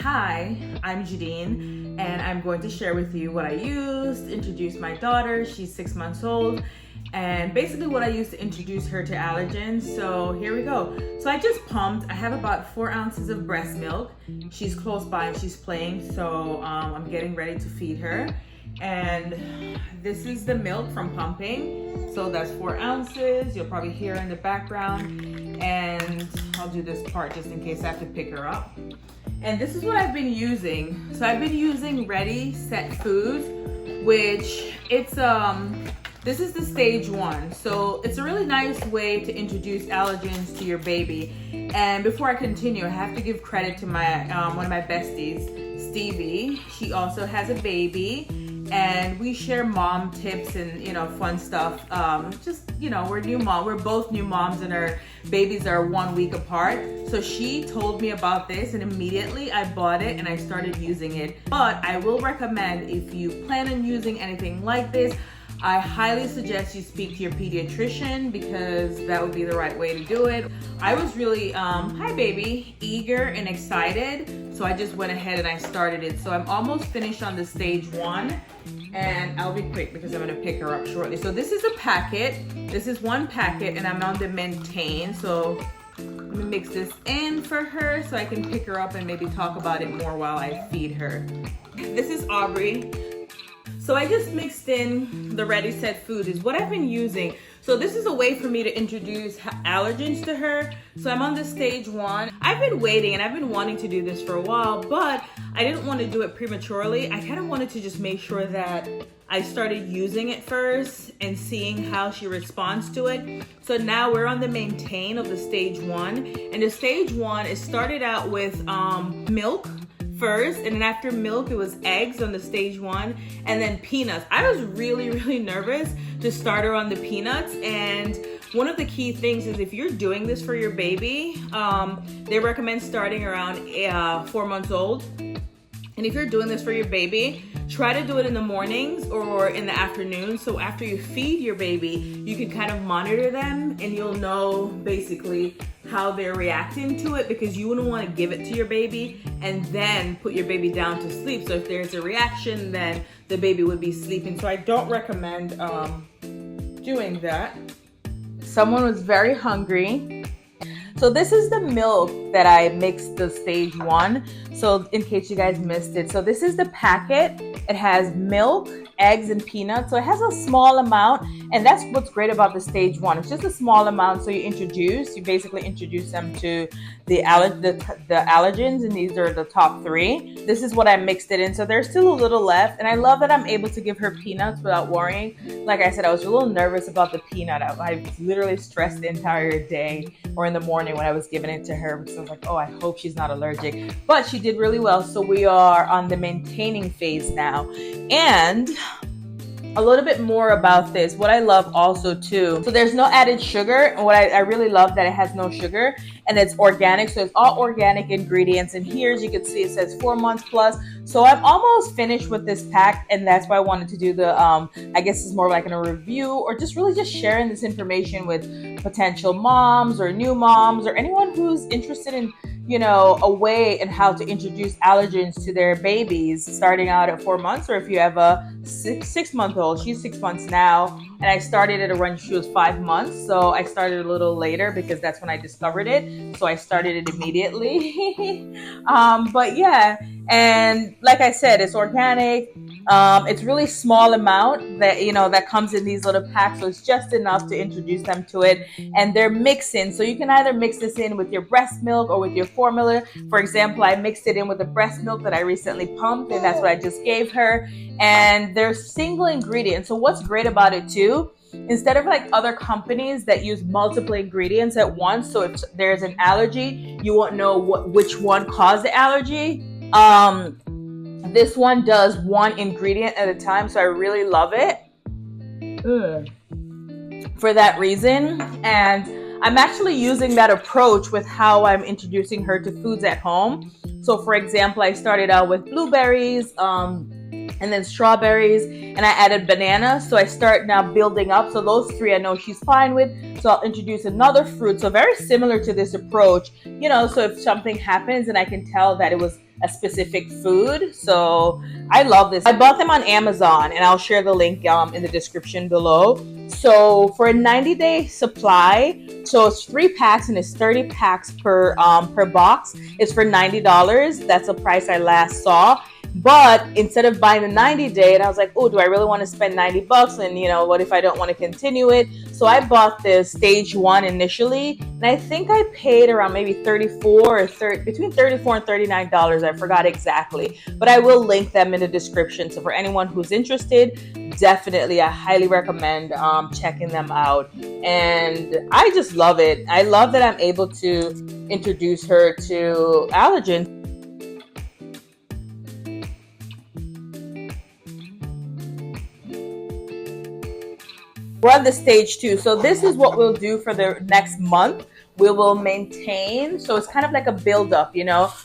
Hi, I'm Jadine, and I'm going to share with you what I used to introduce my daughter. She's 6 months old, and basically what I used to introduce her to allergens. So here we go. So I just pumped. I have about 4 ounces of breast milk. She's close by and she's playing, so I'm getting ready to feed her. And this is the milk from pumping. So that's 4 ounces. You'll probably hear in the background. And I'll do this part just in case I have to pick her up. And this is what I've been using. So I've been using Ready Set Foods, which this is the stage 1. So it's a really nice way to introduce allergens to your baby. And before I continue, I have to give credit to my one of my besties, Stevie. She also has a baby, and we share mom tips and fun stuff. We're both new moms, and our babies are 1 week apart. So she told me about this, and immediately I bought it and I started using it. But I will recommend, if you plan on using anything like this, I highly suggest you speak to your pediatrician, because that would be the right way to do it. I was really, hi baby, eager and excited. So I just went ahead and I started it. So I'm almost finished on the stage 1, and I'll be quick because I'm gonna pick her up shortly. So this is a packet. This is 1 packet, and I'm on the maintain. So let me mix this in for her so I can pick her up and maybe talk about it more while I feed her. This is Aubrey. So I just mixed in the Ready Set Food is what I've been using. So this is a way for me to introduce allergens to her. So I'm on the stage 1. I've been waiting and I've been wanting to do this for a while, but I didn't want to do it prematurely. I kind of wanted to just make sure that I started using it first and seeing how she responds to it. So now we're on the maintain of the stage 1. And the stage 1, it started out with milk first, and then after milk it was eggs on the stage 1, and then peanuts. I was really nervous to start her on the peanuts, and one of the key things is if you're doing this for your baby, they recommend starting around 4 months old. And if you're doing this for your baby, try to do it in the mornings or in the afternoon. So after you feed your baby, you can kind of monitor them, and you'll know basically how they're reacting to it, because you wouldn't want to give it to your baby and then put your baby down to sleep. So if there's a reaction, then the baby would be sleeping. So I don't recommend doing that. Someone was very hungry. So this is the milk that I mixed the stage 1. So in case you guys missed it. So this is the packet. It has milk, eggs, and peanuts. So it has a small amount, and that's what's great about the stage 1. It's just a small amount. So you basically introduce them to the allergens, and these are the top 3. This is what I mixed it in. So there's still a little left, and I love that I'm able to give her peanuts without worrying. Like I said, I was a little nervous about the peanut. I literally stressed the entire day or in the morning when I was giving it to her, because I was like, oh, I hope she's not allergic. But she did really well. So we are on the maintaining phase now. And a little bit more about this, what I love also too, so there's no added sugar. And what I really love that it has no sugar, and it's organic. So it's all organic ingredients. And here, as you can see, it says 4 months plus. So I'm almost finished with this pack, and that's why I wanted to do the I guess it's more like in a review, or just really just sharing this information with potential moms or new moms or anyone who's interested in a way in how to introduce allergens to their babies starting out at 4 months, or if you have a 6-month-old. She's 6 months now, and I started it when she was 5 months. So I started a little later because that's when I discovered it. So I started it immediately. But yeah, and like I said, it's organic. It's really small amount that comes in these little packs, so it's just enough to introduce them to it. And they're mixing, so you can either mix this in with your breast milk or with your formula. For example, I mixed it in with the breast milk that I recently pumped, and that's what I just gave her. And they're single ingredients. So what's great about it too, instead of like other companies that use multiple ingredients at once, so if there's an allergy, you won't know which one caused the allergy. This one does 1 ingredient at a time, so I really love it for that reason. And I'm actually using that approach with how I'm introducing her to foods at home. So for example, I started out with blueberries, and then strawberries, and I added banana. So I start now building up. So those 3 I know she's fine with. So I'll introduce another fruit. So very similar to this approach, so if something happens and I can tell that it was a specific food. So I love this. I bought them on Amazon, and I'll share the link in the description below. So for a 90-day supply, so it's 3 packs and it's 30 packs per box. It's for $90. That's a price I last saw. But instead of buying the 90-day, and I was like, oh, do I really want to spend $90? And what if I don't want to continue it? So I bought the stage 1 initially, and I think I paid around maybe $34 or between $34 and $39. I forgot exactly, but I will link them in the description. So for anyone who's interested, definitely, I highly recommend checking them out. And I just love it. I love that I'm able to introduce her to allergens. We're on the stage 2. So this is what we'll do for the next month. We will maintain. So it's kind of like a build-up,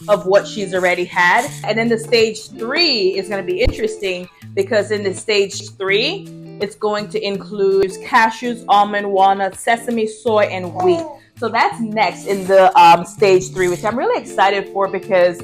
of what she's already had. And then the stage 3 is going to be interesting, because in the stage 3, it's going to include cashews, almond, walnuts, sesame, soy, and wheat. So that's next in the stage 3, which I'm really excited for, because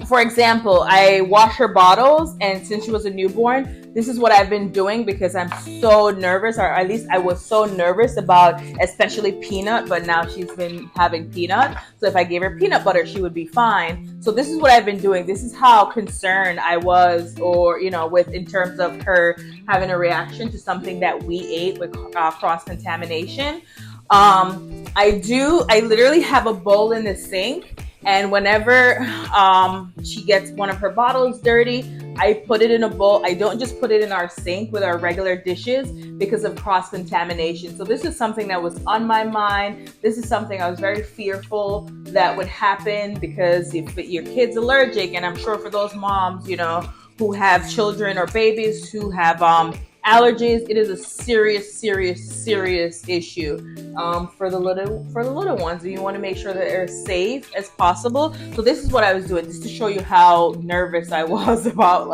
for example, I wash her bottles, and since she was a newborn, this is what I've been doing, because I'm so nervous, or at least I was so nervous about especially peanut, but now she's been having peanut. So if I gave her peanut butter, she would be fine. So this is what I've been doing. This is how concerned I was, or, with in terms of her having a reaction to something that we ate with cross-contamination. I literally have a bowl in the sink. And whenever she gets one of her bottles dirty, I put it in a bowl. I don't just put it in our sink with our regular dishes because of cross-contamination. So this is something that was on my mind. This is something I was very fearful that would happen, because if your kid's allergic, and I'm sure for those moms, who have children or babies who have allergies, it is a serious issue for the little ones, and you want to make sure that they're safe as possible. So this is what I was doing, just to show you how nervous I was about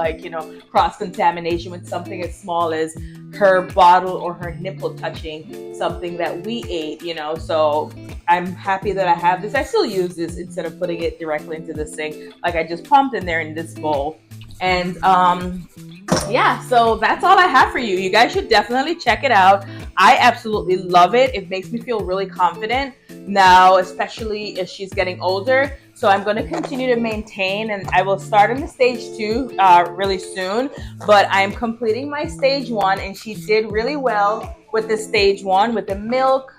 cross-contamination with something as small as her bottle or her nipple touching something that we ate. So I'm happy that I have this. I still use this instead of putting it directly into the sink. Like, I just pumped in there in this bowl. And yeah, so that's all I have for you. You guys should definitely check it out. I absolutely love it. It makes me feel really confident now, especially as she's getting older. So I'm going to continue to maintain, and I will start in the stage 2 really soon. But I'm completing my stage 1, and she did really well with the stage 1 with the milk,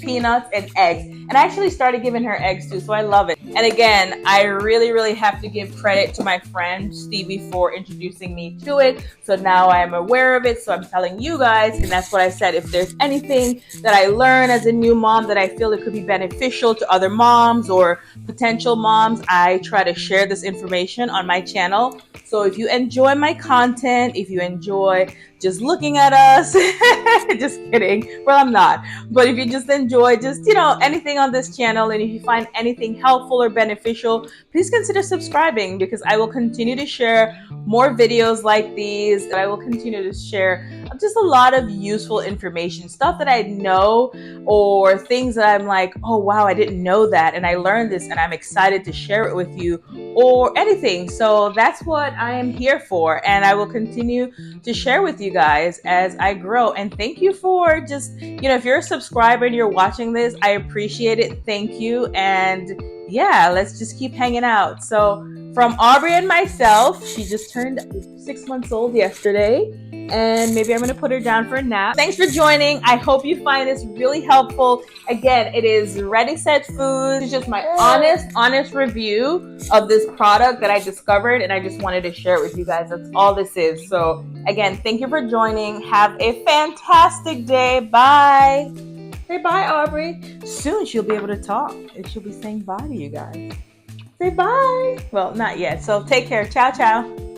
peanuts, and eggs. And I actually started giving her eggs too, so I love it. And again, I really have to give credit to my friend Stevie for introducing me to it. So now I am aware of it, so I'm telling you guys. And that's what I said. If there's anything that I learn as a new mom that I feel it could be beneficial to other moms or potential moms, I try to share this information on my channel. So if you enjoy my content, if you enjoy just looking at us, just kidding. Well, I'm not. But if you just enjoy anything on this channel, and if you find anything helpful or beneficial, please consider subscribing, because I will continue to share more videos like these. And I will continue to share just a lot of useful information, stuff that I know, or things that I'm like, oh wow, I didn't know that, and I learned this, and I'm excited to share it with you, or anything. So that's what I am here for, and I will continue to share with you guys as I grow. And thank you for just, if you're a subscriber and you're watching this, I appreciate it. Thank you. And yeah, let's just keep hanging out. So from Aubrey and myself, she just turned 6 months old yesterday, and maybe I'm going to put her down for a nap. Thanks for joining. I hope you find this really helpful. Again, it is Ready Set Foods. It's just my honest review of this product that I discovered, and I just wanted to share it with you guys. That's all this is. So again, thank you for joining. Have a fantastic day. Bye. Say bye, Aubrey. Soon she'll be able to talk, and she'll be saying bye to you guys. Say bye. Well, not yet. So take care. Ciao, ciao.